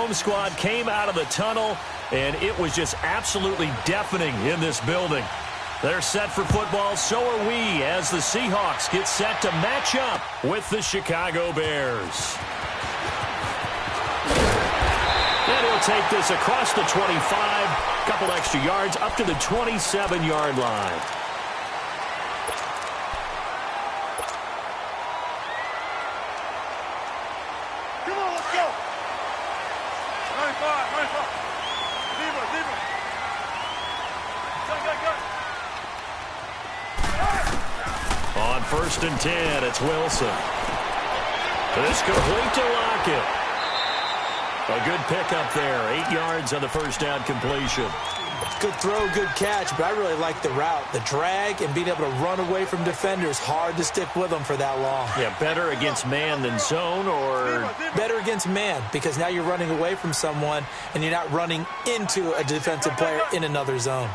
home squad came out of the tunnel, and it was just absolutely deafening in this building. They're set for football, so are we, as the Seahawks get set to match up with the Chicago Bears. And he'll take this across the 25, a couple extra yards, up to the 27-yard line. Come on, let's go. 95, 95. Deeper, deeper. Go. On 1st and 10, it's Wilson. This complete to Lockett. A good pickup there. 8 yards on the first down completion. Good throw, good catch, but I really like the route. The drag and being able to run away from defenders, hard to stick with them for that long. Yeah, better against man than zone, or? Better against man, because now you're running away from someone and you're not running into a defensive player in another zone.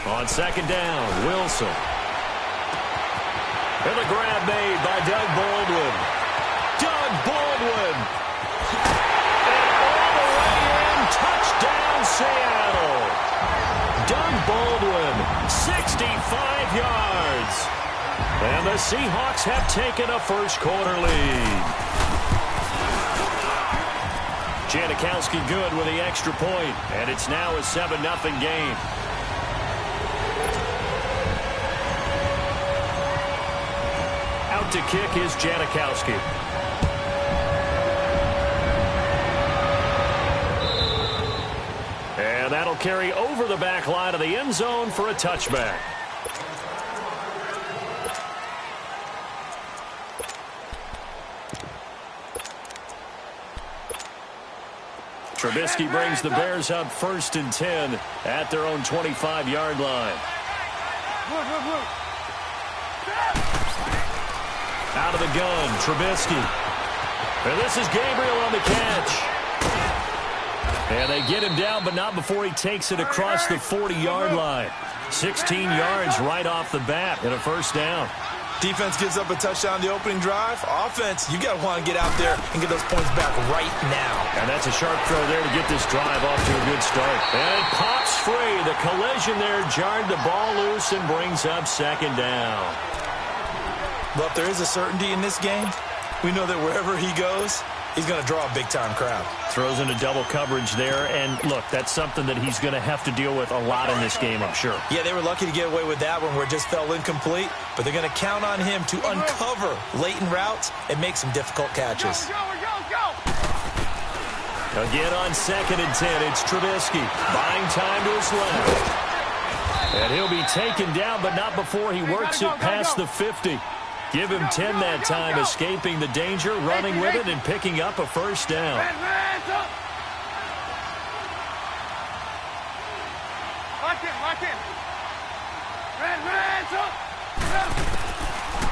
On 2nd down, Wilson. And the grab made by Doug Baldwin. Doug Baldwin. And all the way in, touchdown Seattle. Doug Baldwin, 65 yards. And the Seahawks have taken a first-quarter lead. Janikowski good with the extra point, and it's now a 7-0 game. Out to kick is Janikowski. And that'll carry over the back line of the end zone for a touchback. Trubisky brings the Bears up 1st and 10 at their own 25-yard line. Out of the gun, Trubisky. And this is Gabriel on the catch. And they get him down, but not before he takes it across the 40-yard line. 16 yards right off the bat and a first down. Defense gives up a touchdown the opening drive. Offense, you got to want to get out there and get those points back right now. And that's a sharp throw there to get this drive off to a good start. And it pops free. The collision there jarred the ball loose and brings up 2nd down. But if there is a certainty in this game, we know that wherever he goes, he's going to draw a big-time crowd. Throws into double coverage there, and look, that's something that he's going to have to deal with a lot in this game, I'm sure. Yeah, they were lucky to get away with that one where it just fell incomplete, but they're going to count on him to uncover latent routes and make some difficult catches. Go. Again on 2nd and 10, it's Trubisky. Buying time to his left. And he'll be taken down, but not before he works it past the 50. Give him 10 that time, escaping the danger, running with it, and picking up a first down.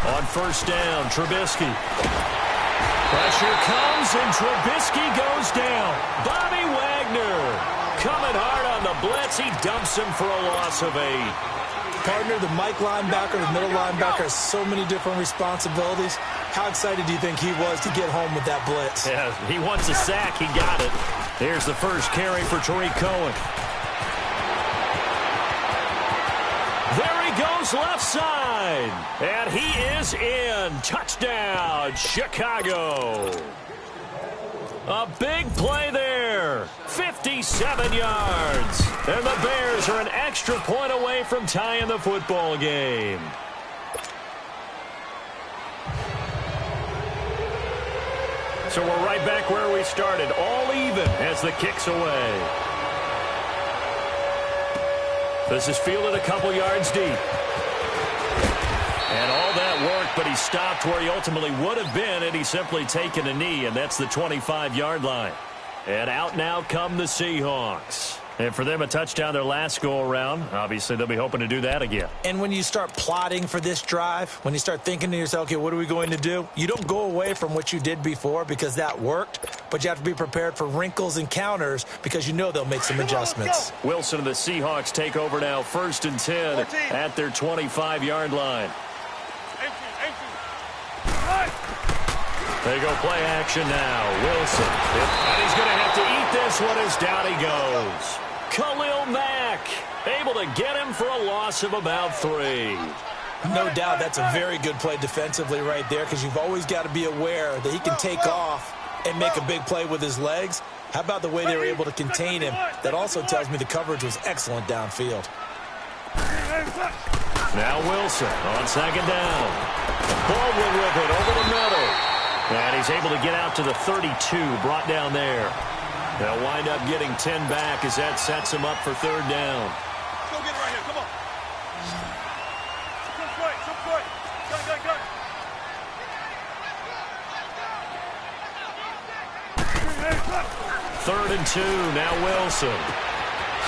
On 1st down, Trubisky. Pressure comes, and Trubisky goes down. Bobby Wagner coming hard on the blitz. He dumps him for a loss of 8. Partner, the Mike linebacker, the middle linebacker has so many different responsibilities. How excited do you think he was to get home with that blitz? Yeah, he wants a sack. He got it. Here's the first carry for Tariq Cohen. There he goes left side. And he is in. Touchdown, Chicago. A big play there. 57 yards. And the Bears are an extra point away from tying the football game. So we're right back where we started. All even as the kick's away. This is fielded a couple yards deep. And all that work, but he stopped where he ultimately would have been, and he's simply taken a knee, and that's the 25-yard line. And out now come the Seahawks. And for them, a touchdown their last go-around. Obviously, they'll be hoping to do that again. And when you start plotting for this drive, when you start thinking to yourself, okay, what are we going to do? You don't go away from what you did before because that worked, but you have to be prepared for wrinkles and counters because you know they'll make some adjustments. Wilson and the Seahawks take over now, 1st and 10 at their 25-yard line. They go play action now. Wilson. And he's going to have to eat this one as down he goes. Khalil Mack able to get him for a loss of about 3. No doubt that's a very good play defensively right there, because you've always got to be aware that he can take off and make a big play with his legs. How about the way they were able to contain him? That also tells me the coverage was excellent downfield. Now Wilson on second down. Baldwin with it over the middle. And he's able to get out to the 32, brought down there. They'll wind up getting 10 back as that sets him up for third down. Let's go get it right here. Come on. Some straight. Gun. 3rd and 2. Now Wilson.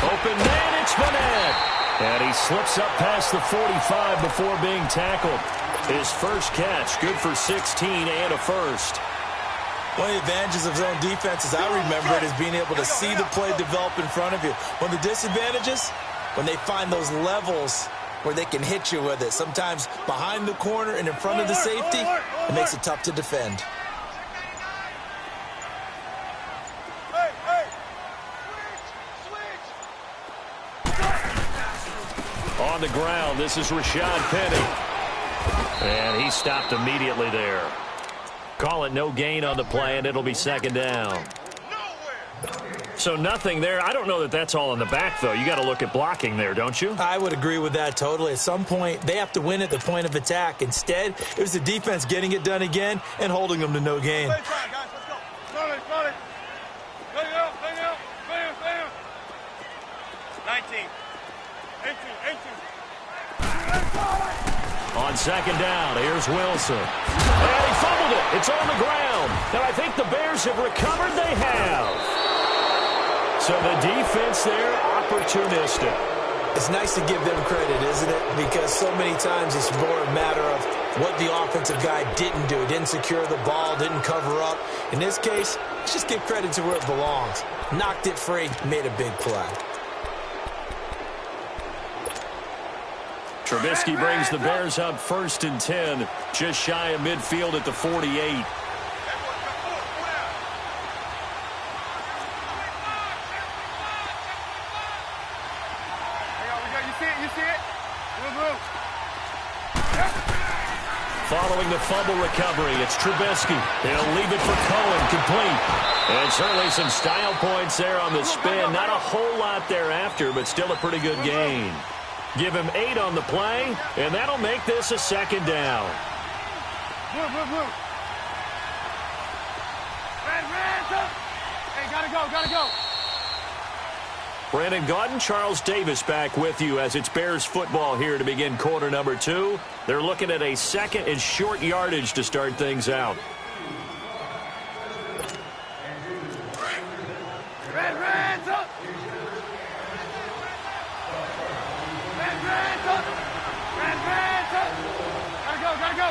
Open man, it's Fournette. And he slips up past the 45 before being tackled. His first catch, good for 16 and a first. One of the advantages of zone defense, as I remember it, is being able to see the play develop in front of you. One of the disadvantages, when they find those levels where they can hit you with it. Sometimes behind the corner and in front of the safety, it makes it tough to defend. On the ground, this is Rashad Penny. And he stopped immediately there. Call it no gain on the play, and it'll be second down. So nothing there. I don't know that that's all in the back, though. You got to look at blocking there, don't you? I would agree with that totally. At some point, they have to win at the point of attack. Instead, it was the defense getting it done again and holding them to no gain. 19. 18. On second down, here's Wilson. And he fumbled it. It's on the ground. And I think the Bears have recovered. They have. So the defense there, opportunistic. It's nice to give them credit, isn't it? Because so many times it's more a matter of what the offensive guy didn't do. He didn't secure the ball, didn't cover up. In this case, let's just give credit to where it belongs. Knocked it free, made a big play. Trubisky brings the Bears up 1st and 10, just shy of midfield at the 48. You see it? Move. Following the fumble recovery, it's Trubisky. He'll leave it for Cohen, complete. And certainly some style points there on the spin. Not a whole lot thereafter, but still a pretty good gain. Give him 8 on the play, and that'll make this a second down. Move. Hey, gotta go. Brandon Gaudin, Charles Davis back with you as it's Bears football here to begin quarter number 2. They're looking at a second and short yardage to start things out. Hands up. Gotta go.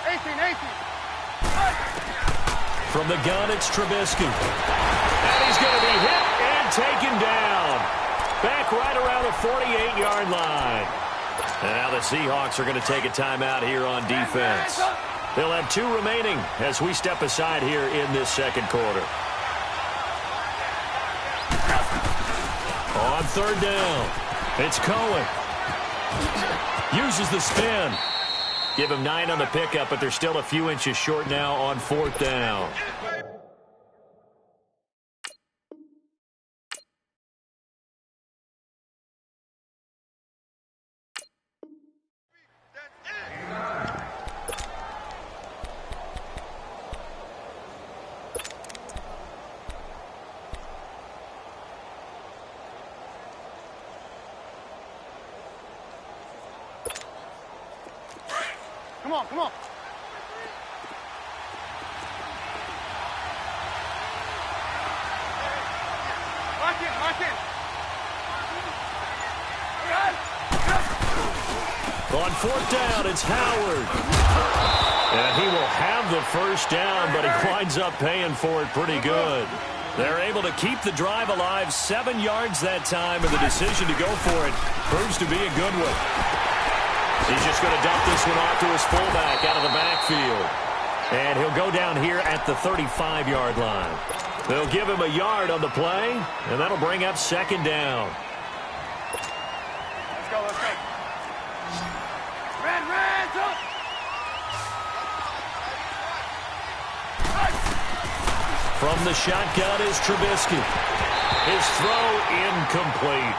18. From the gun, it's Trubisky. And he's going to be hit and taken down. Back right around the 48-yard line. And now the Seahawks are going to take a timeout here on defense. They'll have 2 remaining as we step aside here in this second quarter. On third down, it's Cohen. Uses the spin. Give him 9 on the pickup, but they're still a few inches short now on 4th down. Come on. Mark it. On 4th down, it's Howard. And he will have the first down, but he winds up paying for it pretty good. They're able to keep the drive alive, 7 yards that time, and the decision to go for it proves to be a good one. He's just going to dump this one off to his fullback out of the backfield. And he'll go down here at the 35-yard line. They'll give him a yard on the play, and that'll bring up second down. Let's go, let's go. Red, up! From the shotgun is Trubisky. His throw incomplete.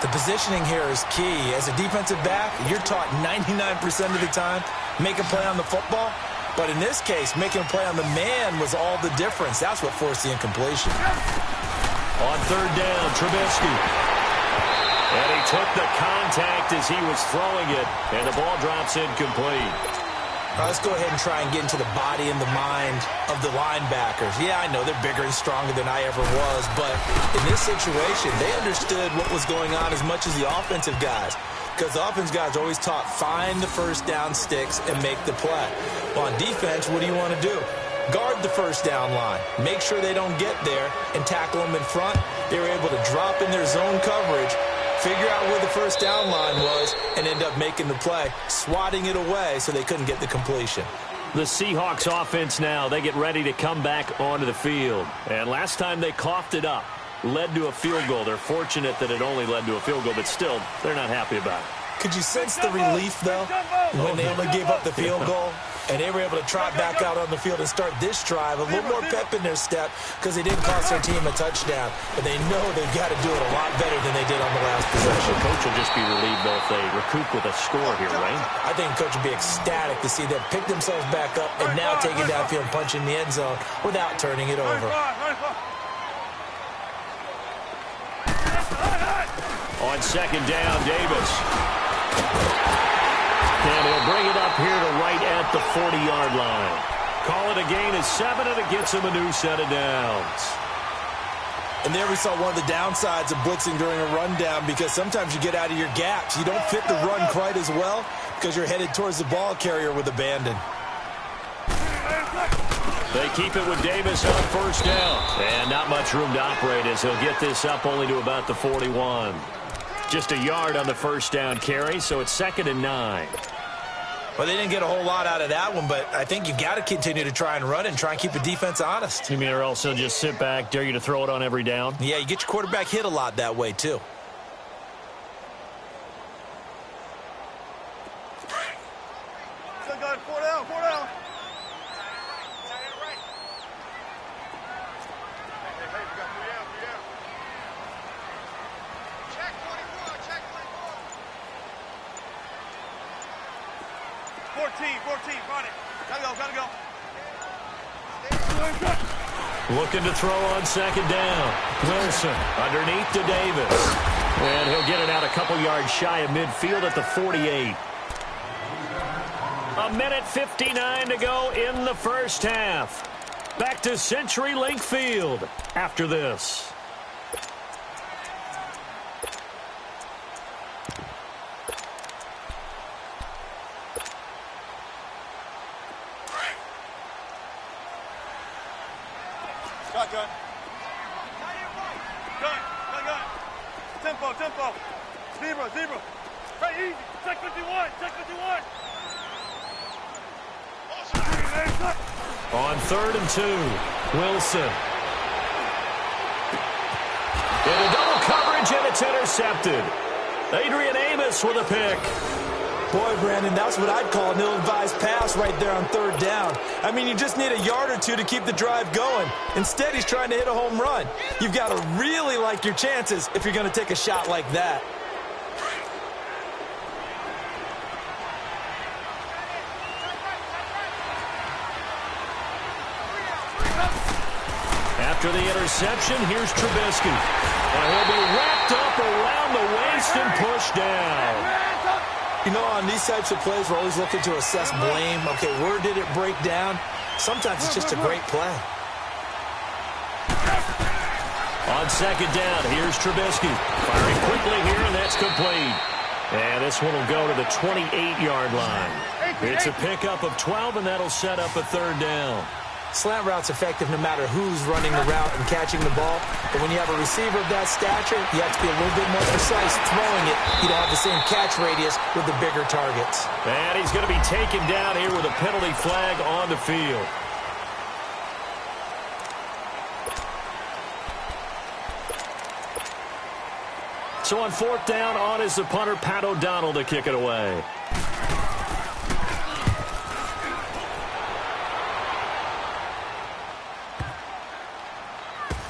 The positioning here is key. As a defensive back, you're taught 99% of the time, make a play on the football. But in this case, making a play on the man was all the difference. That's what forced the incompletion. On third down, Trubisky. And he took the contact as he was throwing it, and the ball drops incomplete. Let's go ahead and try and get into the body and the mind of the linebackers. Yeah, I know they're bigger and stronger than I ever was, but in this situation, they understood what was going on as much as the offensive guys. Because the offense guys are always taught, find the first down sticks and make the play. Well, on defense, what do you want to do? Guard the first down line. Make sure they don't get there and tackle them in front. They were able to drop in their zone coverage, figure out where the first down line was, and end up making the play, swatting it away so they couldn't get the completion. The Seahawks offense now, they get ready to come back onto the field. And last time they coughed it up, led to a field goal. They're fortunate that it only led to a field goal, but still, they're not happy about it. Could you sense the relief, though, when they only gave up the field goal? And they were able to trot back out on the field and start this drive. A little more pep in their step because they didn't cost their team a touchdown. But they know they've got to do it a lot better than they did on the last possession. The coach will just be relieved, though, if they recoup with a score here, right? I think the coach would be ecstatic to see them pick themselves back up and now take it downfield and punch in the end zone without turning it over. On second down, Davis. And he'll bring it up here to right at the 40-yard line. Call it a gain of 7, and it gets him a new set of downs. And there we saw one of the downsides of blitzing during a rundown, because sometimes you get out of your gaps. You don't fit the run quite as well because you're headed towards the ball carrier with abandon. They keep it with Davis on first down. And not much room to operate as he'll get this up only to about the 41. Just a yard on the first down carry, so it's 2nd and 9. Well, they didn't get a whole lot out of that one, but I think you've got to continue to try and run and try and keep the defense honest. You mean or else they'll just sit back, dare you to throw it on every down? Yeah, you get your quarterback hit a lot that way, too. Still got 4 down, 4 down. Check 24, check 14, run it. Gotta go. Looking to throw on second down. Wilson underneath to Davis. And he'll get it out a couple yards shy of midfield at the 48. 1:59 to go in the first half. Back to CenturyLink Field after this. Shotgun. Gun. Tempo. Zebra. Right, easy. Check 51. On 3rd and 2, Wilson. Into double coverage, and it's intercepted. Adrian Amos with a pick. Boy, Brandon, that's what I'd call an ill-advised pass right there on 3rd down. I mean, you just need a yard or two to keep the drive going. Instead, he's trying to hit a home run. You've got to really like your chances if you're going to take a shot like that. After the interception, here's Trubisky. And he'll be wrapped up around the waist and pushed down. You know, on these types of plays, we're always looking to assess blame. Okay, where did it break down? Sometimes it's just a great play. On second down, here's Trubisky. Firing quickly here, and that's complete. And this one will go to the 28-yard line. It's a pickup of 12, and that'll set up a 3rd down. Slant route's effective no matter who's running the route and catching the ball. But when you have a receiver of that stature, you have to be a little bit more precise throwing it. You don't have the same catch radius with the bigger targets. And he's going to be taken down here with a penalty flag on the field. So on fourth down, on is the punter, Pat O'Donnell, to kick it away.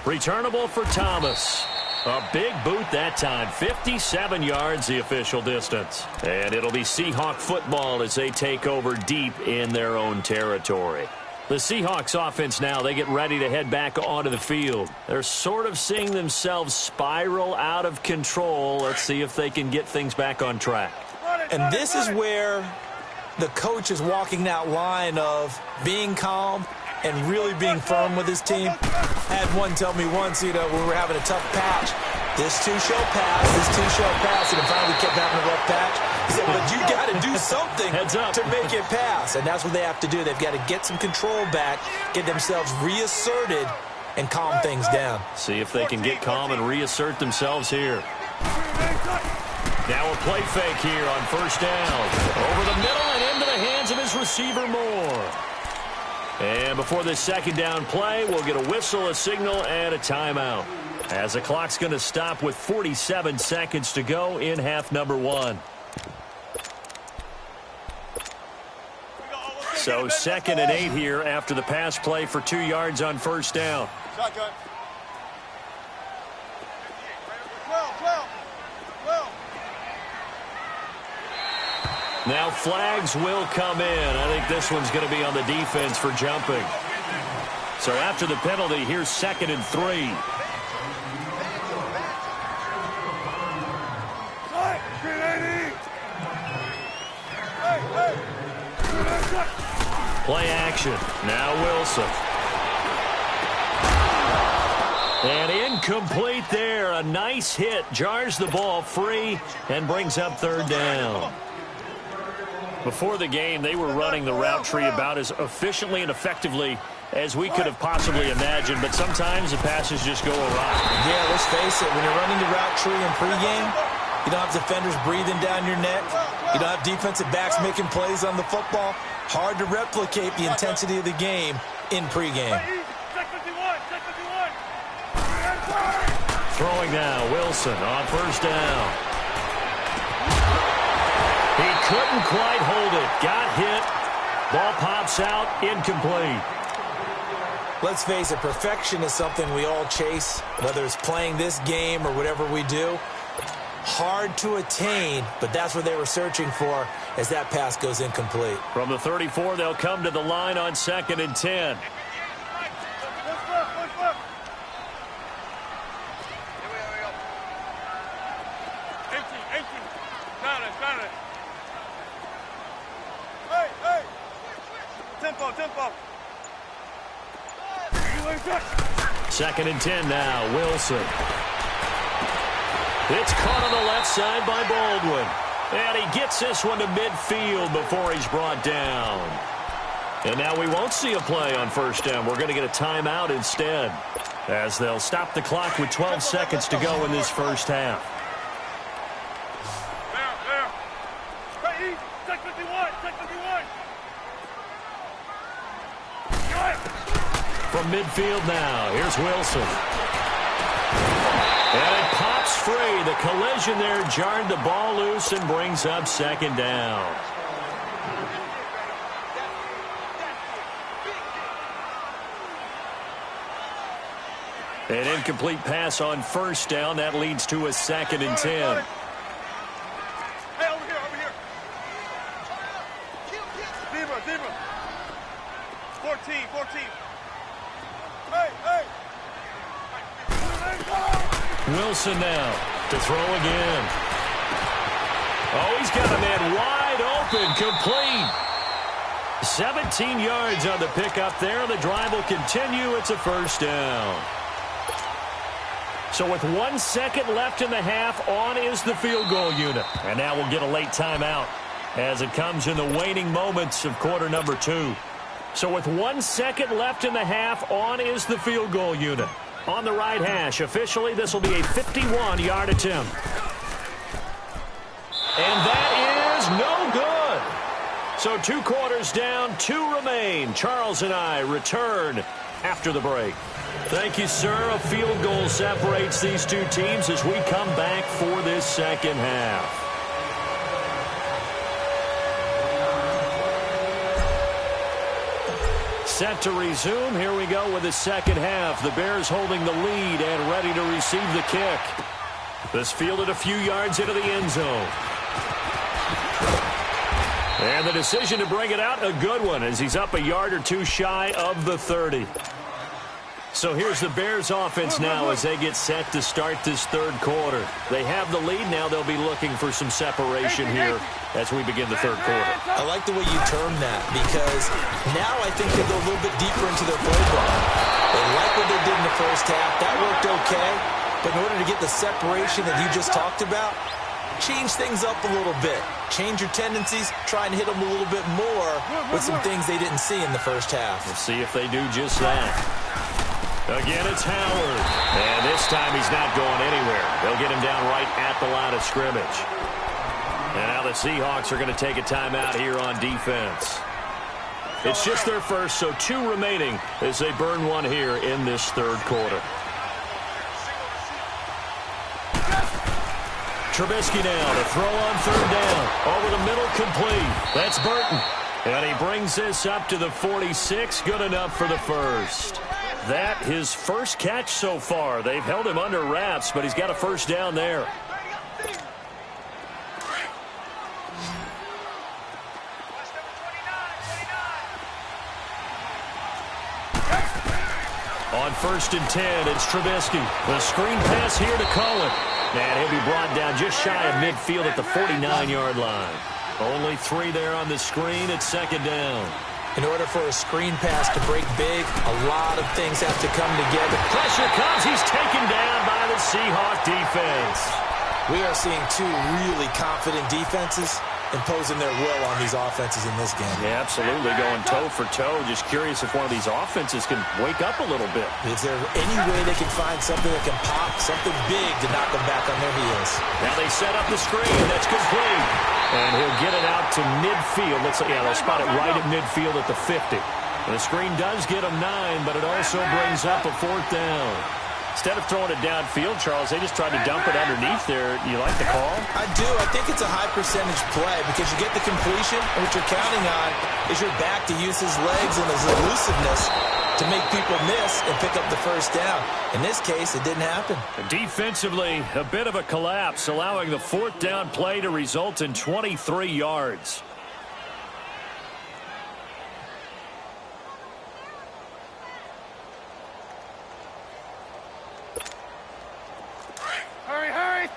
Returnable for Thomas. A big boot that time. 57 yards, the official distance. And it'll be Seahawk football as they take over deep in their own territory. The Seahawks offense now, they get ready to head back onto the field. They're sort of seeing themselves spiral out of control. Let's see if they can get things back on track. And this is where the coach is walking that line of being calm and really being firm with his team. I had one tell me once, when we were having a tough patch, this too shall pass, and finally we kept having a rough patch. He said, but you got to do something to make it pass, and that's what they have to do. They've got to get some control back, get themselves reasserted, and calm things down. See if they can get calm and reassert themselves here. Now a play fake here on first down. Over the middle and into the hands of his receiver, Moore. And before this second down play, we'll get a whistle, a signal, and a timeout. As the clock's going to stop with 47 seconds to go in half number one. So 2nd and 8 here after the pass play for 2 yards on first down. Shotgun. Now flags will come in. I think this one's going to be on the defense for jumping. So after the penalty, here's 2nd and 3. Play action. Now Wilson. And incomplete there. A nice hit. Jars the ball free and brings up third down. Before the game, they were running the route tree about as efficiently and effectively as we could have possibly imagined, but sometimes the passes just go awry. Yeah, let's face it, when you're running the route tree in pregame, you don't have defenders breathing down your neck. You don't have defensive backs making plays on the football. Hard to replicate the intensity of the game in pregame. Throwing now, Wilson on first down. He couldn't quite hold it. Got hit. Ball pops out. Incomplete. Let's face it, perfection is something we all chase, whether it's playing this game or whatever we do. Hard to attain, but that's what they were searching for as that pass goes incomplete. From the 34, they'll come to the line on 2nd and 10. Tempo. 2nd and 10 now. Wilson. It's caught on the left side by Baldwin. And he gets this one to midfield before he's brought down. And now we won't see a play on first down. We're going to get a timeout instead, as they'll stop the clock with 12 seconds to go in this first half. From midfield now, here's Wilson. And it pops free. The collision there jarred the ball loose and brings up 2nd down. An incomplete pass on first down. That leads to a 2nd and 10. Hey, over here. Zebra. 14. Hey. Wilson now to throw again. Oh, he's got a man wide open, complete. 17 yards on the pickup there. The drive will continue. It's a first down. So with 1 second left in the half, on is the field goal unit. And now we'll get a late timeout as it comes in the waning moments of quarter number 2. So with 1 second left in the half, on is the field goal unit. On the right hash, officially, this will be a 51-yard attempt. And that is no good. So 2 quarters down, 2 remain. Charles and I return after the break. Thank you, sir. A field goal separates these two teams as we come back for this second half. Set to resume. Here we go with the second half. The Bears holding the lead and ready to receive the kick. This fielded a few yards into the end zone. And the decision to bring it out, a good one, as he's up a yard or two shy of the 30. So here's the Bears offense now as they get set to start this third quarter. They have the lead. Now they'll be looking for some separation here as we begin the third quarter. I like the way you term that, because now I think they go a little bit deeper into their playbook. They like what they did in the first half. That worked okay. But in order to get the separation that you just talked about, change things up a little bit. Change your tendencies. Try and hit them a little bit more with some things they didn't see in the first half. We'll see if they do just that. Again, it's Howard. And this time he's not going anywhere. They'll get him down right at the line of scrimmage. And now the Seahawks are going to take a timeout here on defense. It's just their first, so 2 remaining as they burn one here in this third quarter. Trubisky now to throw on third down. Over the middle, complete. That's Burton. And he brings this up to the 46. Good enough for the first. That his first catch so far. They've held him under wraps, but he's got a first down there. On 1st and 10, it's Trubisky. The screen pass here to Cohen. And he'll be brought down just shy of midfield at the 49-yard line. Only 3 there on the screen. It's second down. In order for a screen pass to break big, a lot of things have to come together. Pressure comes. He's taken down by the Seahawk defense. We are seeing 2 really confident defenses imposing their will on these offenses in this game. Yeah, absolutely. Going toe for toe. Just curious if one of these offenses can wake up a little bit. Is there any way they can find something that can pop, something big to knock them back on their heels? Now they set up the screen. That's complete. And he'll get it out to midfield. They'll spot it right at midfield at the 50. And the screen does get him 9, but it also brings up a 4th down. Instead of throwing it downfield, Charles, they just tried to dump it underneath there. You like the call? I do. I think it's a high percentage play because you get the completion, and what you're counting on is your back to use his legs and his elusiveness to make people miss and pick up the first down. In this case, it didn't happen. Defensively, a bit of a collapse, allowing the 4th down play to result in 23 yards. Hurry!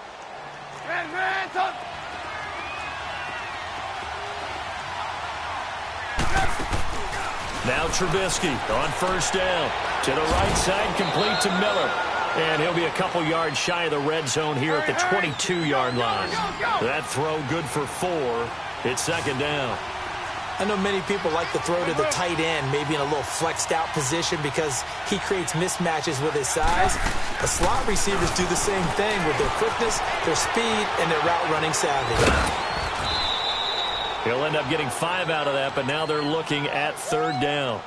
Hands up! Now Trubisky on 1st down. To the right side, complete to Miller. And he'll be a couple yards shy of the red zone here at the 22-yard line. That throw good for 4. It's second down. I know many people like to throw to the tight end, maybe in a little flexed out position because he creates mismatches with his size. The slot receivers do the same thing with their quickness, their speed, and their route running savvy. He'll end up getting 5 out of that, but now they're looking at 3rd down.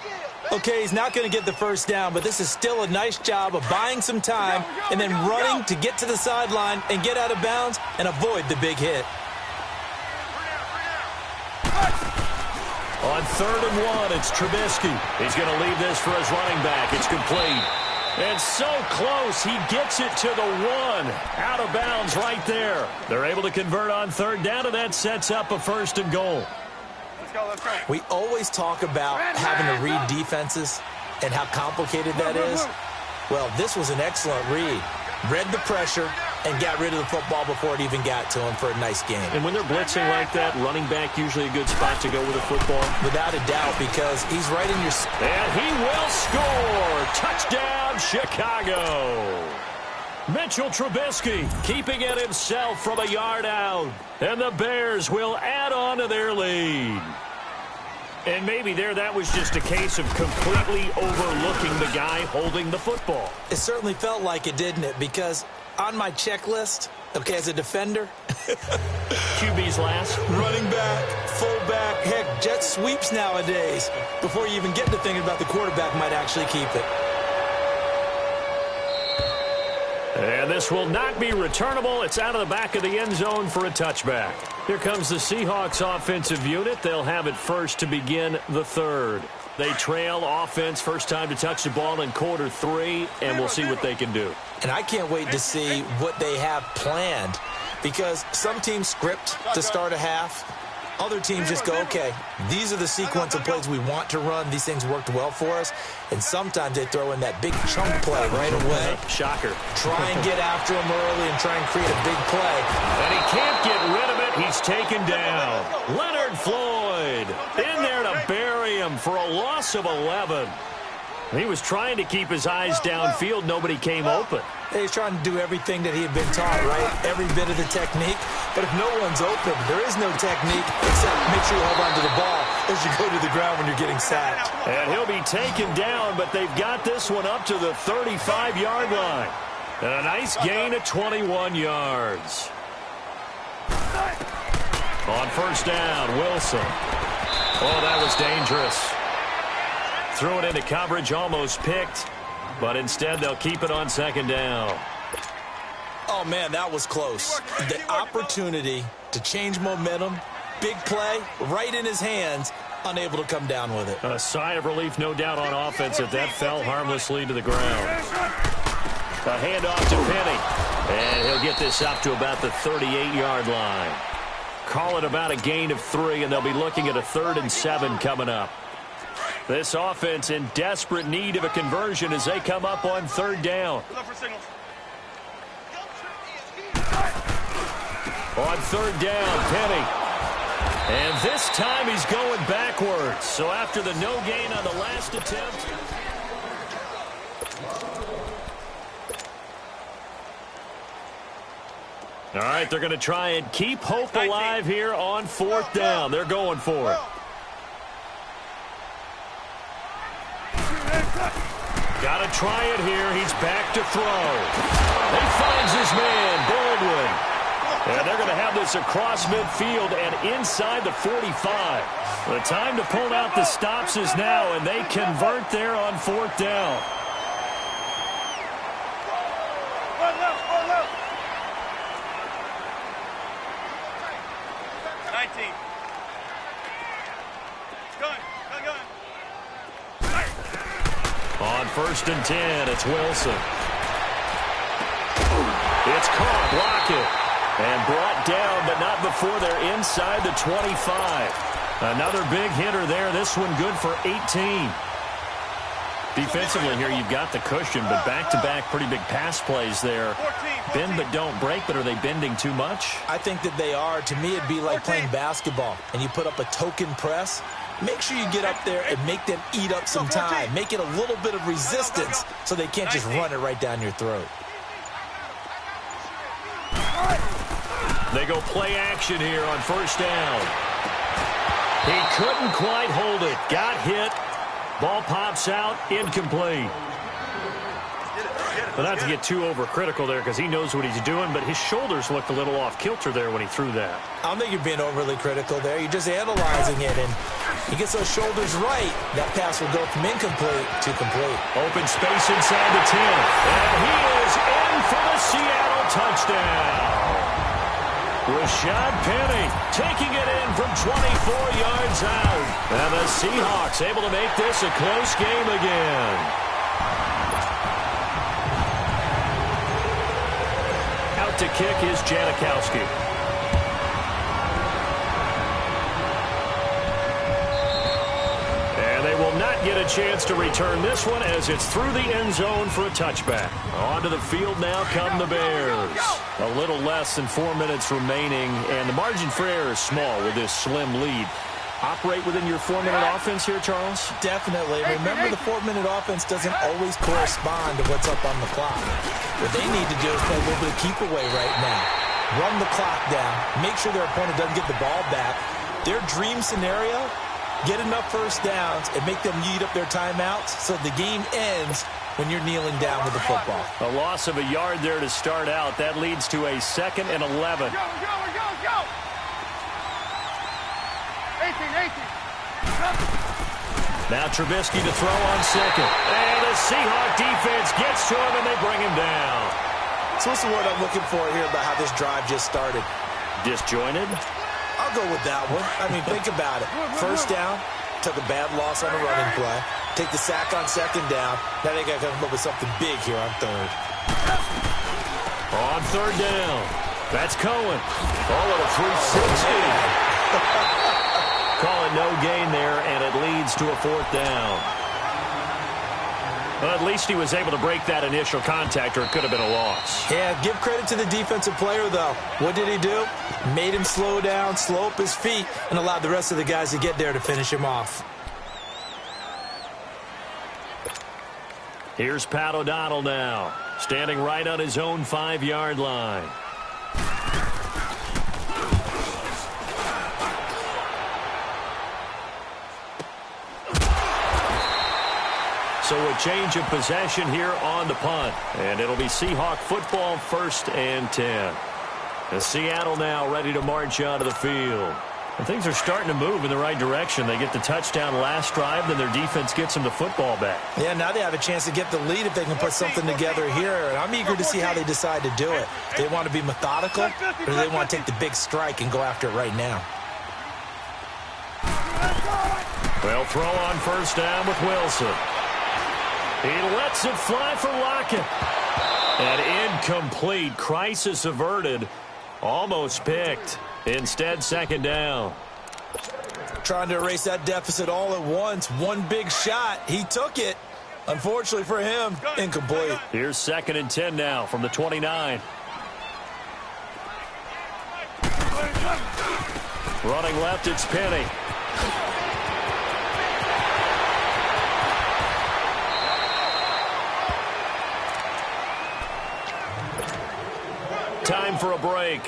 Okay, he's not going to get the first down, but this is still a nice job of buying some time and then running to get to the sideline and get out of bounds and avoid the big hit. On 3rd and 1, it's Trubisky. He's going to leave this for his running back. It's complete. And so close, he gets it to the 1. Out of bounds right there. They're able to convert on 3rd down, and that sets up a 1st and goal. Let's go. We always talk about having to read defenses and how complicated that is. Well, this was an excellent read. Read the pressure and got rid of the football before it even got to him for a nice game. And when they're blitzing like that, running back usually a good spot to go with a football? Without a doubt, because he's right in your... And he will score! Touchdown, Chicago! Mitchell Trubisky keeping it himself from a yard out. And the Bears will add on to their lead. And maybe that was just a case of completely overlooking the guy holding the football. It certainly felt like it, didn't it? Because on my checklist, okay, as a defender, QB's last. running back, fullback, heck, jet sweeps nowadays. Before you even get to thinking about the quarterback might actually keep it. And this will not be returnable. It's out of the back of the end zone for a touchback. Here comes the Seahawks offensive unit. They'll have it first to begin the third. They trail offense first time to touch the ball in quarter 3, and we'll see what they can do. And I can't wait to see what they have planned, because some teams script to start a half. Other teams just go, okay, these are the sequence of plays we want to run. These things worked well for us. And sometimes they throw in that big chunk play right away. Shocker. Try and get after him early and try and create a big play. And he can't get rid of it. He's taken down. Leonard Floyd in there to bury him for a loss of 11. He was trying to keep his eyes downfield. Nobody came open. He's trying to do everything that he had been taught, right? Every bit of the technique. But if no one's open, there is no technique except make sure you hold on to the ball as you go to the ground when you're getting sacked. And he'll be taken down, but they've got this one up to the 35-yard line. And a nice gain of 21 yards. On first down, Wilson. Oh, that was dangerous. Threw it into coverage, almost picked. But instead, they'll keep it on second down. Oh, man, that was close. The opportunity to change momentum, big play, right in his hands, unable to come down with it. A sigh of relief, no doubt, on offense if that fell harmlessly to the ground. A handoff to Penny. And he'll get this up to about the 38-yard line. Call it about a gain of 3, and they'll be looking at a 3rd and 7 coming up. This offense in desperate need of a conversion as they come up on 3rd down. On 3rd down, Penny. And this time he's going backwards. So after the no gain on the last attempt. All right, they're going to try and keep hope alive here on 4th down. They're going for it. Got to try it here. He's back to throw. He finds his man, Baldwin. And they're going to have this across midfield and inside the 45. The time to pull out the stops is now, and they convert there on 4th down. On 1st and 10, it's Wilson. It's caught, block it, and brought down, but not before they're inside the 25. Another big hitter there. This one good for 18. Defensively here, you've got the cushion, but back-to-back pretty big pass plays there. Bend but don't break, but are they bending too much? I think that they are. To me, it'd be like playing basketball, and you put up a token press. Make sure you get up there and make them eat up some time. Make it a little bit of resistance so they can't just run it right down your throat. They go play action here on 1st down. He couldn't quite hold it. Got hit. Ball pops out. Incomplete. But not to get too overcritical there because he knows what he's doing, but his shoulders looked a little off kilter there when he threw that. I don't think you're being overly critical there. You're just analyzing it, and he gets those shoulders right. That pass will go from incomplete to complete. Open space inside the 10. And he is in for the Seattle touchdown. Rashad Penny taking it in from 24 yards out. And the Seahawks able to make this a close game again. Out to kick is Janikowski. And they will not get a chance to return this one as it's through the end zone for a touchback. Onto the field now come the Bears. A little less than 4 minutes remaining, and the margin for error is small with this slim lead. Operate within your 4-minute offense here, Charles? Definitely. Remember, the 4-minute offense doesn't always correspond to what's up on the clock. What they need to do is play a little bit of keep away right now. Run the clock down. Make sure their opponent doesn't get the ball back. Their dream scenario get enough first downs and make them eat up their timeouts so the game ends when you're kneeling down with the football. A loss of a yard there to start out. That leads to a 2nd and 11. Go! 18. Now Trubisky to throw on 2nd. And the Seahawk defense gets to him, and they bring him down. So what's the word I'm looking for here about how this drive just started? Disjointed? I'll go with that one. I mean, think about it. First down, took a bad loss on a running play. Take the sack on 2nd down. Now they got to come up with something big here on 3rd. On 3rd down. That's Cohen. Oh, at a 360. Call it no gain there, and it leads to a 4th down. Well, at least he was able to break that initial contact, or it could have been a loss. Yeah, give credit to the defensive player, though. What did he do? Made him slow down, slow up his feet, and allowed the rest of the guys to get there to finish him off. Here's Pat O'Donnell now, standing right on his own 5-yard line. So a change of possession here on the punt. And it'll be Seahawk football, 1st and 10. And Seattle now ready to march onto the field. And things are starting to move in the right direction. They get the touchdown last drive, then their defense gets them the football back. Yeah, now they have a chance to get the lead if they can put something together here. And I'm eager to see how they decide to do it. Do they want to be methodical, or do they want to take the big strike and go after it right now? Well, throw on 1st down with Wilson. He lets it fly for Lockett. And incomplete. Crisis averted. Almost picked. Instead, 2nd down. Trying to erase that deficit all at once. One big shot. He took it. Unfortunately for him, incomplete. Here's 2nd and 10 now from the 29. Running left, it's Penny. Time for a break.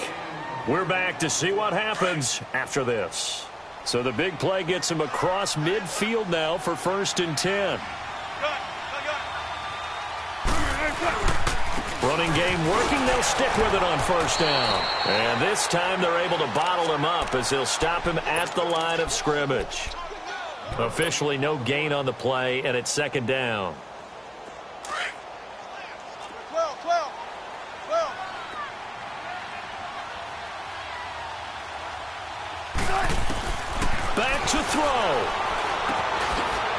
We're back to see what happens after this. So the big play gets him across midfield now for 1st and 10. Running game working. They'll stick with it on 1st down. And this time they're able to bottle him up as they'll stop him at the line of scrimmage. Officially no gain on the play, and it's 2nd down. Back to throw.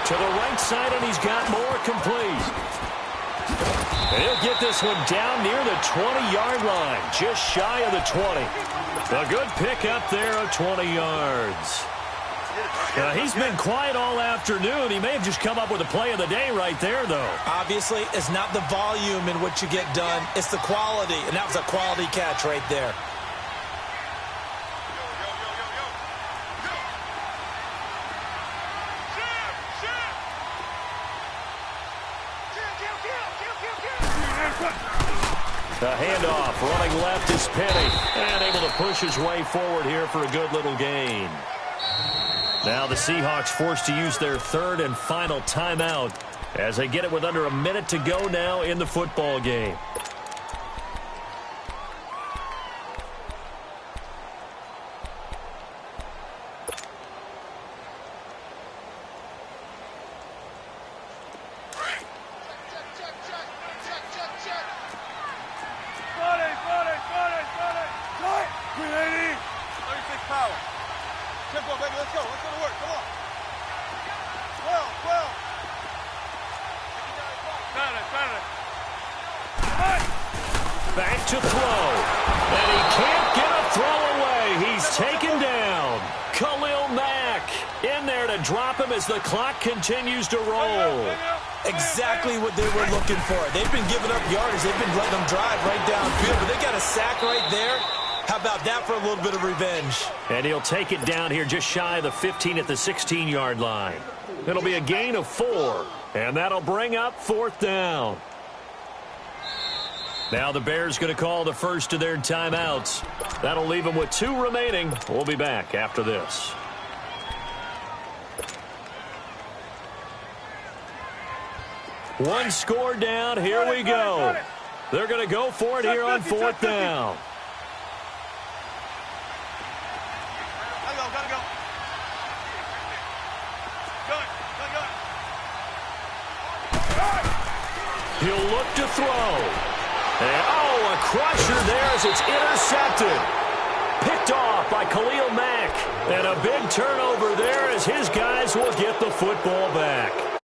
To the right side, and he's got more complete. And he'll get this one down near the 20-yard line, just shy of the 20. A good pickup there of 20 yards. He's been quiet all afternoon. He may have just come up with a play of the day right there, though. Obviously, it's not the volume in which you get done. It's the quality, and that was a quality catch right there. The handoff, running left is Penny, and able to push his way forward here for a good little gain. Now the Seahawks forced to use their 3rd and final timeout as they get it with under a minute to go now in the football game. Back to throw. And he can't get a throw away. He's taken down. Khalil Mack in there to drop him as the clock continues to roll. Exactly what they were looking for. They've been giving up yardage. They've been letting them drive right downfield, but they got a sack right there. How about that for a little bit of revenge? And he'll take it down here just shy of the 15 at the 16-yard line. It'll be a gain of 4, and that'll bring up 4th down. Now the Bears going to call the first of their timeouts. That'll leave them with 2 remaining. We'll be back after this. One score down. Here we go. They're going to go for it here on fourth down. Gotta go. He'll look to throw. And, oh, a crusher there as it's intercepted. Picked off by Khalil Mack. And a big turnover there as his guys will get the football back.